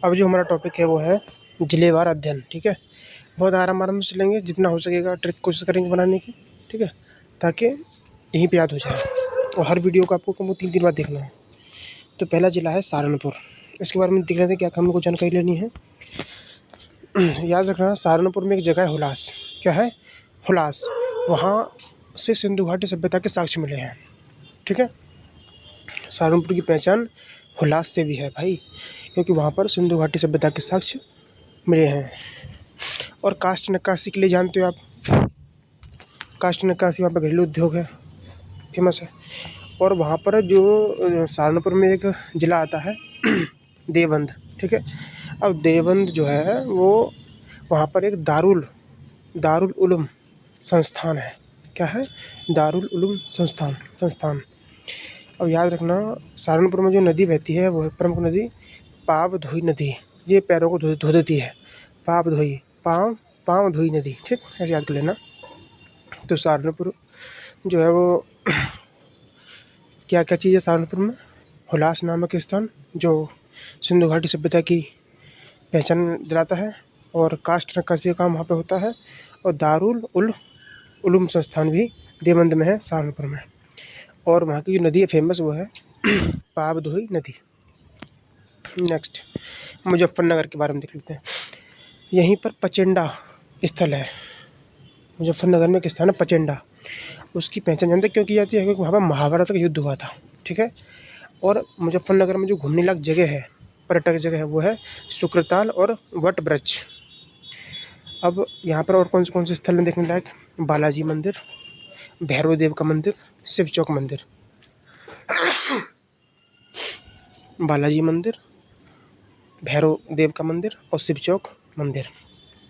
अब जो हमारा टॉपिक है वो है जिलेवार अध्ययन। ठीक है, बहुत आराम से लेंगे, जितना हो सकेगा ट्रिक कोशिश करेंगे बनाने की। ठीक है, ताकि यहीं पे याद हो जाए। और हर वीडियो को आपको 3-3 बार देखना है। तो पहला जिला है सहारनपुर। इसके बारे में देख लेते हैं क्या हमको जानकारी लेनी है। याद रखना, सहारनपुर में एक जगह है हुलास। क्या है? हुलास। वहाँ से सिंधु घाटी सभ्यता के साक्ष्य मिले हैं। ठीक है, सहारनपुर की पहचान हुलास से भी है भाई, क्योंकि वहाँ पर सिंधु घाटी सभ्यता के साक्ष्य मिले हैं। और काष्ठ नक्काशी के लिए जानते हो आप, काष्ठ नक्काशी वहाँ पर घरेलू उद्योग है, फेमस है। और वहाँ पर जो सहारनपुर में एक ज़िला आता है देवबंद। ठीक है, अब देवबंद जो है वो वहाँ पर एक दारुल उलूम संस्थान है। क्या है? दारुल उलूम संस्थान। अब याद रखना, सहारनपुर में जो नदी बहती है वो है प्रमुख नदी पावधोई नदी। ये पैरों को धो देती है। पाव धोई नदी। ठीक, ऐसे याद कर लेना। तो सहारनपुर जो है वो क्या क्या चीज़ है सहारनपुर में? हुलास नामक स्थान जो सिंधु घाटी सभ्यता की पहचान दिलाता है, और काष्ठ नक्काशी का काम वहाँ पे होता है, और दारुल उलूम संस्थान भी देवबंद में है, सहारनपुर में। और वहाँ की जो नदी है फेमस वो है पावधोई नदी। नेक्स्ट, मुजफ्फरनगर के बारे में देख लेते हैं। यहीं पर पचेंडा स्थल है। मुजफ्फरनगर में एक स्थान है पचेंडा। उसकी पहचान जानते क्यों की जाती है? क्योंकि वहाँ पर महाभारत का युद्ध हुआ था। ठीक है, और मुजफ्फरनगर में जो घूमने लायक जगह है, पर्यटक जगह है, वो है शुक्रताल और वट वृक्ष। अब यहाँ पर और कौन से स्थल में देखने लायक? बालाजी मंदिर, भैरव देव का मंदिर, शिव चौक मंदिर। बालाजी मंदिर, भैरव देव का मंदिर और शिव चौक मंदिर।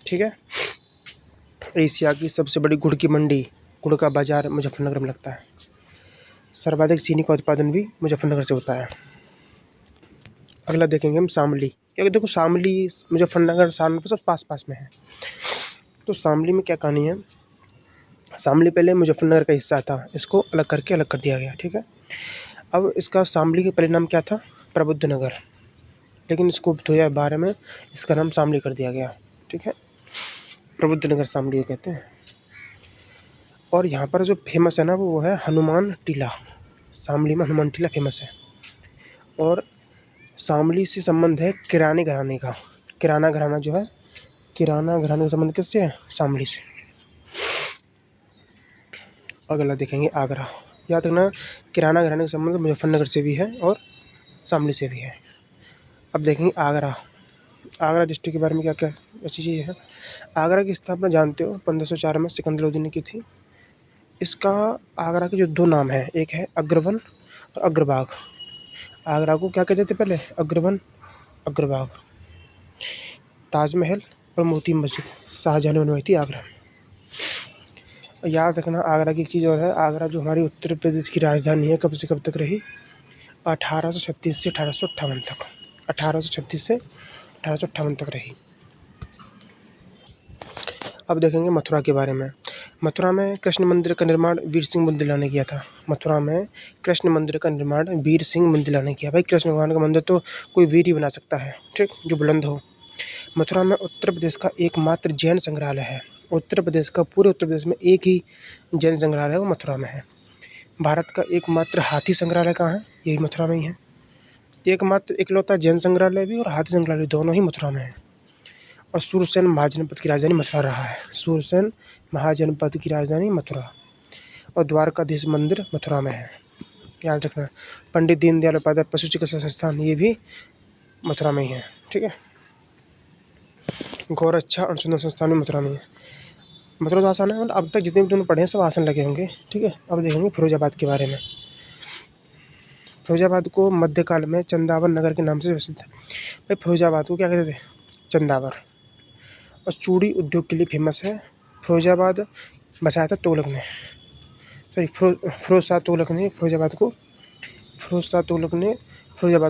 ठीक है, एशिया की सबसे बड़ी गुड़ की मंडी, गुड़ का बाजार मुजफ्फरनगर में लगता है। सर्वाधिक चीनी का उत्पादन भी मुजफ्फरनगर से होता है। अगला देखेंगे हम शामली, क्योंकि देखो शामली मुजफ्फरनगर सहारनपुर सब पास में है। तो शामली में क्या कहानी है? शामली पहले मुजफ्फरनगर का हिस्सा था, इसको अलग कर दिया गया। ठीक है, अब इसका शामली के परिणाम क्या था? प्रबुद्धनगर। लेकिन इसको 2012 में इसका नाम शामली कर दिया गया। ठीक है, प्रबुद्धनगर शामली कहते हैं। और यहाँ पर जो फेमस है ना वो है हनुमान टीला। शामली में हनुमान टीला फेमस है। और शामली से संबंध है किराने घराने का। किराना घराना जो है, किराना घराने का संबंध किससे है? शामली से। अगला देखेंगे आगरा। याद रखना, किराना घराने का संबंध मुजफ्फरनगर से भी है और शामली से भी है। अब देखेंगे आगरा। आगरा डिस्ट्रिक्ट के बारे में क्या क्या अच्छी चीज़ है। आगरा की स्थापना जानते हो 1504 में सिकंदर लोदी ने की थी। इसका आगरा के जो 2 नाम हैं, एक है अग्रवन और अग्रबाग। आगरा को क्या कहते थे पहले? अग्रवन, अग्रबाग। ताजमहल और मोती मस्जिद शाहजहाँ ने बनवाई थी आगरा में। याद रखना, आगरा की एक चीज़ और है। आगरा जो हमारी उत्तर प्रदेश की राजधानी है, कब से कब तक रही? 1836 से 1858 तक। 1836 से 1858 तक रही। अब देखेंगे मथुरा के बारे में। मथुरा में कृष्ण मंदिर का निर्माण वीर सिंह बुंदेला ने किया था। मथुरा में कृष्ण मंदिर का निर्माण वीर सिंह बुंदेला ने किया। भाई, कृष्ण भगवान का मंदिर तो कोई वीर ही बना सकता है, ठीक, जो बुलंद हो। मथुरा में उत्तर प्रदेश का एकमात्र जैन संग्रहालय है। उत्तर प्रदेश का, पूरे उत्तर प्रदेश में एक ही जैन संग्रहालय है, वो मथुरा में है। भारत का एकमात्र हाथी संग्रहालय कहाँ है? यही मथुरा में ही है। एकमात्र इकलौता जैन संग्रहालय भी और हाथी संग्रहालय दोनों ही मथुरा में है। और सूरसेन महाजनपद की राजधानी मथुरा रहा है। सूरसेन महाजनपद की राजधानी मथुरा। और द्वारकाधीश मंदिर मथुरा में है, याद रखना। पंडित दीनदयाल उपाध्याय पशु चिकित्सा संस्थान, ये भी मथुरा में ही है। ठीक है, गौरक्षा अनुसंधान संस्थान भी मथुरा में है। मथुरा तो आसान है, मतलब अब तक जितने भी तुमने पढ़े हैं सब आसान लगे होंगे। ठीक है, अब देखेंगे फिरोजाबाद के बारे में। फिरोजाबाद को मध्यकाल में चंदावर नगर के नाम से प्रसिद्ध है। भाई, फिरोजाबाद को क्या कहते थे? चंदावर। और चूड़ी उद्योग के लिए फेमस है। फिरोजाबाद बसाया था तुगलक ने, सॉरी फिरोज शाह तुगलक ने फिरोजाबाद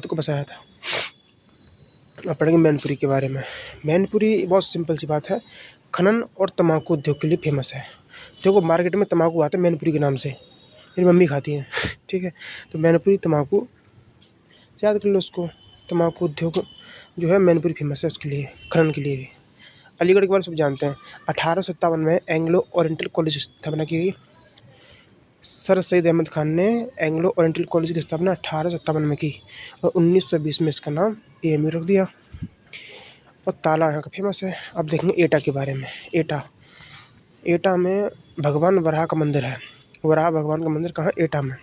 को बसाया था। अब पढ़ेंगे मैनपुरी के बारे में। मैनपुरी बहुत सिंपल सी बात है, खनन और तम्बाकू उद्योग के लिए फेमस है। देखो, मार्केट में तम्बाकू आता है मैनपुरी के नाम से, मेरी मम्मी खाती हैं। ठीक है, तो मैनपुरी तम्बाकू याद कर लो उसको। तम्बाकू उद्योग जो है मैनपुरी फेमस है उसके लिए, खनन के लिए भी। अलीगढ़ के बारे में सब जानते हैं। 1857 में एंग्लो ओरिएंटल कॉलेज की स्थापना की गई। सर सैयद अहमद खान ने एंग्लो ओरिएंटल कॉलेज की स्थापना 1857 में की और 1920 में इसका नाम AMU रख दिया। और ताला यहाँ का फेमस है। अब देखेंगे एटा के बारे में। एटा में भगवान वराह का मंदिर है। वराह भगवान का मंदिर कहाँ? एटा में।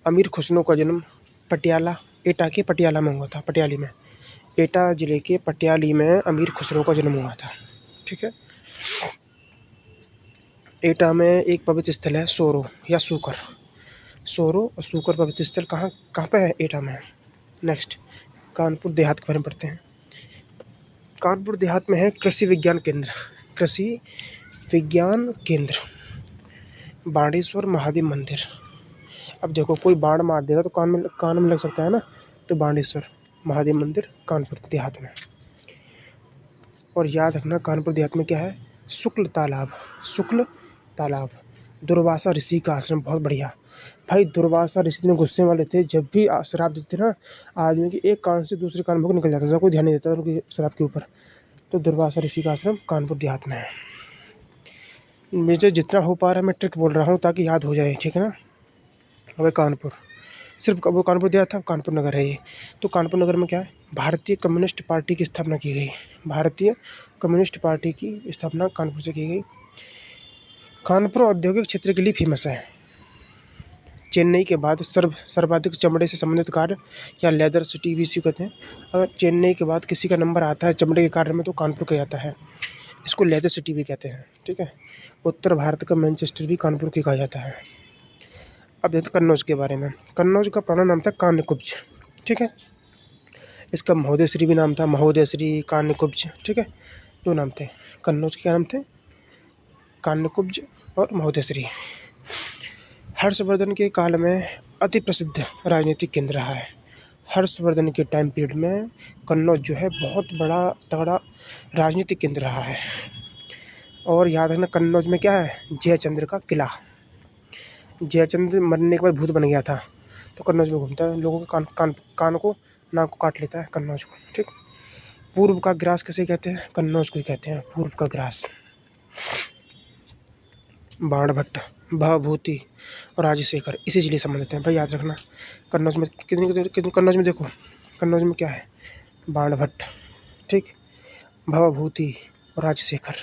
अमीर खुसरो का जन्म पटियाला, एटा के पटियाला में हुआ था, पटियाली में। एटा जिले के पटियाली में अमीर खुसरो का जन्म हुआ था। ठीक है। एटा में एक पवित्र स्थल है सोरो या सूकर। सोरो और सूकर पवित्र स्थल कहाँ कहाँ पे है? एटा में है। नेक्स्ट कानपुर देहात के बारे में पढ़ते हैं। कानपुर देहात में है कृषि विज्ञान केंद्र। कृषि विज्ञान केंद्र, बाणेश्वर महादेव मंदिर। अब देखो कोई बाण मार देगा तो कान में लग सकता है ना, तो बाणेश्वर महादेव मंदिर कानपुर देहात में। और याद रखना कानपुर देहात में क्या है? शुक्ल तालाब। शुक्ल तालाब, दुर्वासा ऋषि का आश्रम। बहुत बढ़िया भाई। दुर्वासा ऋषि ने गुस्से वाले थे, जब भी श्राप देते ना आदमी के, एक कान से दूसरे कान में निकल जाता था, कोई ध्यान नहीं देता था उनके श्राप के ऊपर। तो दुर्वासा ऋषि का आश्रम कानपुर देहात में है। मुझे जितना हो पा रहा है मैं ट्रिक बोल रहा हूँ ताकि याद हो जाए, ठीक है ना। अब कानपुर, सिर्फ वो कानपुर देहात था, कानपुर नगर है ये। तो कानपुर नगर में क्या है? भारतीय कम्युनिस्ट पार्टी की स्थापना की गई। भारतीय कम्युनिस्ट पार्टी की स्थापना कानपुर से की गई। कानपुर औद्योगिक क्षेत्र के लिए फेमस है। चेन्नई के बाद सर्वाधिक चमड़े से संबंधित कार्य या लेदर सिटी भी इसी को कहते हैं। अगर चेन्नई के बाद किसी का नंबर आता है चमड़े के कार्य में तो कानपुर का आता है। इसको लेदर सिटी भी कहते हैं। ठीक है। उत्तर भारत का मैनचेस्टर भी कानपुर की कहा जाता है। अब देखते हैं कन्नौज के बारे में। कन्नौज का पुराना नाम था कान्यकुब्ज। ठीक है। इसका महोदयश्री भी नाम था, महोदयश्री, कान्यकुब्ज। ठीक है, दो नाम थे। कन्नौज के क्या नाम थे? कान्यकुब्ज और महोदयश्री। हर्षवर्धन के काल में अति प्रसिद्ध राजनीतिक केंद्र रहा है। हर्षवर्धन के टाइम पीरियड में कन्नौज जो है बहुत बड़ा तगड़ा राजनीतिक केंद्र रहा है। और याद रखना कन्नौज में क्या है? जयचंद्र का किला। जयचंद्र मरने के बाद भूत बन गया था तो कन्नौज में घूमता है, लोगों के कान को, नाक को काट लेता है कन्नौज को। ठीक। पूर्व का ग्रास किसे कहते हैं? कन्नौज को ही कहते हैं पूर्व का ग्रास। बाणभट्ट, भवभूति और राजशेखर इसी जिले संबंधित हैं भाई, याद रखना। कन्नौज में कितनी कन्नौज में देखो, कन्नौज में क्या है? बाणभट्ट, ठीक, भवभूति और राजशेखर।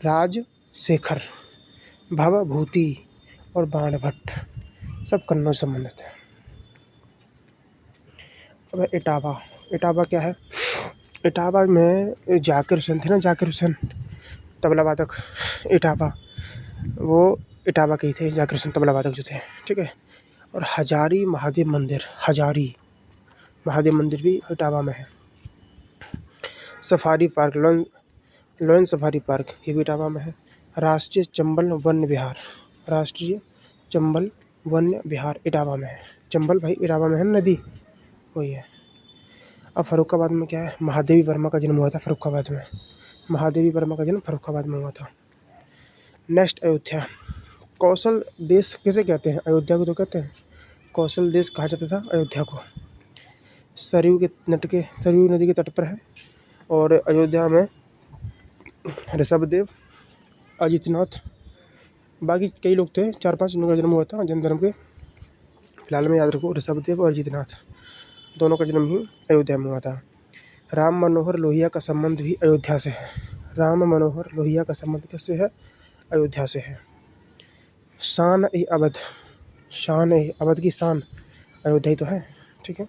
राजशेखर, भवभूति और बाणभट्ट सब कन्नौज संबंधित है। अब इटावा। इटावा क्या है? इटावा में जाकिर हुसैन थे ना, जाकिर हुसैन तबला वादक। इटावा वो इटावा के ही थे, जाकिर हुसैन तबला वादक जो थे। ठीक है। और हजारी महादेव मंदिर, हजारी महादेव मंदिर भी इटावा में है। Safari park, lion safari park ये भी इटावा में है। राष्ट्रीय चंबल वन्य विहार, राष्ट्रीय चंबल वन्य विहार इटावा में है। चंबल भाई इटावा में है, नदी वही है। अब फर्रुखाबाद में क्या है? महादेवी वर्मा का जन्म हुआ था फर्रुखाबाद में। महादेवी वर्मा का जन्म फर्रुखाबाद में हुआ था। नेक्स्ट अयोध्या। कौशल देश किसे कहते हैं? अयोध्या को तो कहते हैं कौशल देश कहा जाता था अयोध्या को। सरयू नदी के तट पर है। और अयोध्या में ऋषभदेव, अजितनाथ, बाकी कई लोग थे, 4-5 उनका जन्म हुआ था जैन धर्म के। फिलहाल में याद रखो ऋषभदेव और अजितनाथ दोनों का जन्म ही अयोध्या में हुआ था। राम मनोहर लोहिया का संबंध भी अयोध्या से है। राम मनोहर लोहिया का संबंध किससे है? अयोध्या से है। शान-ए-अवध, शान-ए-अवध की शान अयोध्या ही तो है। ठीक है,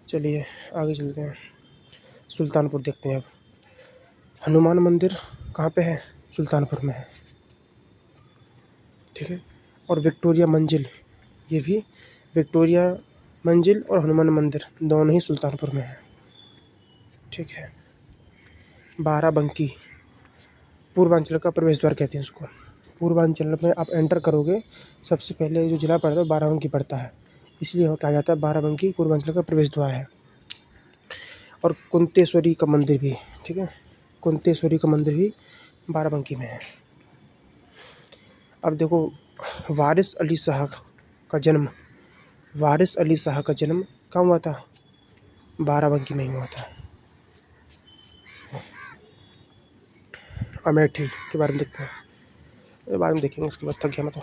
चलिए आगे चलते हैं। सुल्तानपुर देखते हैं अब। हनुमान मंदिर कहाँ पे है? सुल्तानपुर में है। ठीक है। और विक्टोरिया मंजिल, ये भी विक्टोरिया मंजिल और हनुमान मंदिर दोनों ही सुल्तानपुर में है। ठीक है। बाराबंकी, पूर्वांचल का प्रवेश द्वार कहते हैं इसको। पूर्वांचल में आप एंटर करोगे सबसे पहले जो जिला पड़ता है बाराबंकी पड़ता है, इसलिए कहा जाता है बाराबंकी पूर्वांचल का प्रवेश द्वार है। और कुंतेश्वरी का मंदिर भी, ठीक है, कुंतेश्वरी का मंदिर भी बाराबंकी में है। अब देखो वारिस अली शाह का जन्म, वारिस अली शाह का जन्म कम हुआ था, 12 नहीं हुआ था। अमेठी के बारे में देखते हैं, बाद में देखेंगे, उसके बाद थक गया मैं तो।